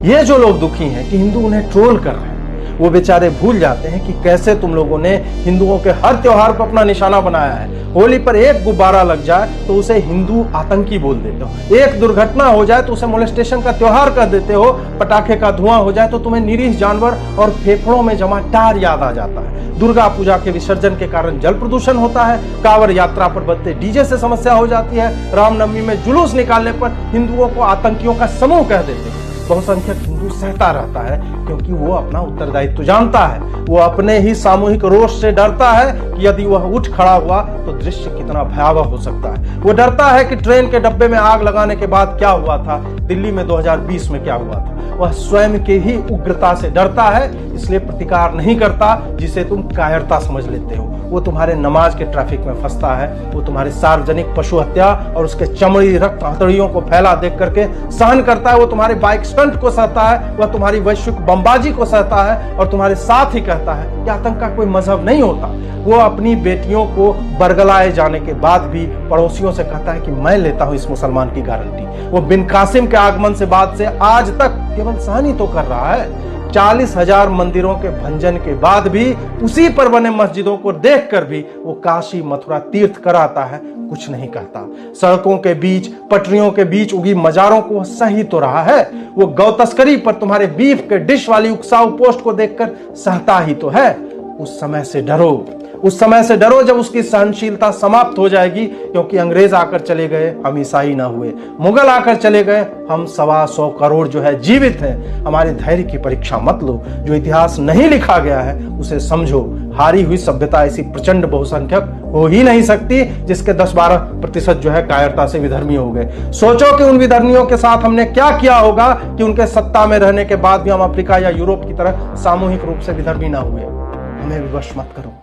ये जो लोग दुखी हैं कि हिंदू उन्हें ट्रोल कर रहे हैं, वो बेचारे भूल जाते हैं कि कैसे तुम लोगों ने हिंदुओं के हर त्योहार को अपना निशाना बनाया है। होली पर एक गुब्बारा लग जाए तो उसे हिंदू आतंकी बोल देते हो, एक दुर्घटना हो जाए तो उसे मोलेस्टेशन का त्योहार कर देते हो, पटाखे का धुआं हो जाए तो तुम्हें निरीह जानवर और फेफड़ों में जमा टार याद आ जाता है। दुर्गा पूजा के विसर्जन के कारण जल प्रदूषण होता है, कांवड़ यात्रा पर बजते डीजे से समस्या हो जाती है, रामनवमी में जुलूस निकालने पर हिंदुओं को आतंकियों का समूह कह देते हैं। बहुसंख्यक हिंदू सहता रहता है क्योंकि वो अपना उत्तरदायित्व जानता है। वो अपने ही सामूहिक रोष से डरता है कि यदि वह उठ खड़ा हुआ तो दृश्य कितना भयावह हो सकता है। वो डरता है कि ट्रेन के डब्बे में आग लगाने के बाद क्या हुआ था, दिल्ली में 2020 में क्या हुआ था। वह स्वयं के ही उग्रता से डरता है, इसलिए प्रतिकार नहीं करता, जिसे तुम कायरता समझ लेते हो। वो तुम्हारे नमाज के ट्रैफिक में फंसता है, वो तुम्हारी सार्वजनिक पशु हत्या और उसके चमड़ी रक्त हथौड़ियों को फैला देख करके सहन करता है। वो तुम्हारे बाइक स्टंट को सहता है, वह तुम्हारी वैश्विक बमबाजी को सहता है और तुम्हारे साथ ही कहता है कि आतंक का कोई मजहब नहीं होता। वो अपनी बेटियों को बरगलाए जाने के बाद भी पड़ोसियों से कहता है कि मैं लेता हूं इस मुसलमान की गारंटी। वो बिन कासिम के आगमन से बाद से आज तक केवल सहन ही तो कर रहा है। 40,000 मंदिरों के भंजन के बाद भी, उसी पर बने मस्जिदों को देखकर भी वो काशी मथुरा तीर्थ कराता है, कुछ नहीं कहता। सड़कों के बीच, पटरियों के बीच उगी मजारों को सही तो रहा है। वो गौ तस्करी पर तुम्हारे बीफ के डिश वाली उकसाऊ पोस्ट को देखकर सहता ही तो है। उस समय से डरो, उस समय से डरो जब उसकी सहनशीलता समाप्त हो जाएगी, क्योंकि अंग्रेज आकर चले गए, हम ईसाई ना हुए। मुगल आकर चले गए, हम 125 करोड़ जो है जीवित हैं। हमारे धैर्य की परीक्षा मत लो, जो इतिहास नहीं लिखा गया है उसे समझो। हारी हुई सभ्यता ऐसी प्रचंड बहुसंख्यक हो ही नहीं सकती जिसके 10-12% जो है कायरता से विधर्मी हो गए। सोचो कि उन विधर्मियों के साथ हमने क्या किया होगा कि उनके सत्ता में रहने के बाद भी हम अफ्रीका या यूरोप की तरह सामूहिक रूप से विधर्मी ना हुए। हमें विवश मत करो।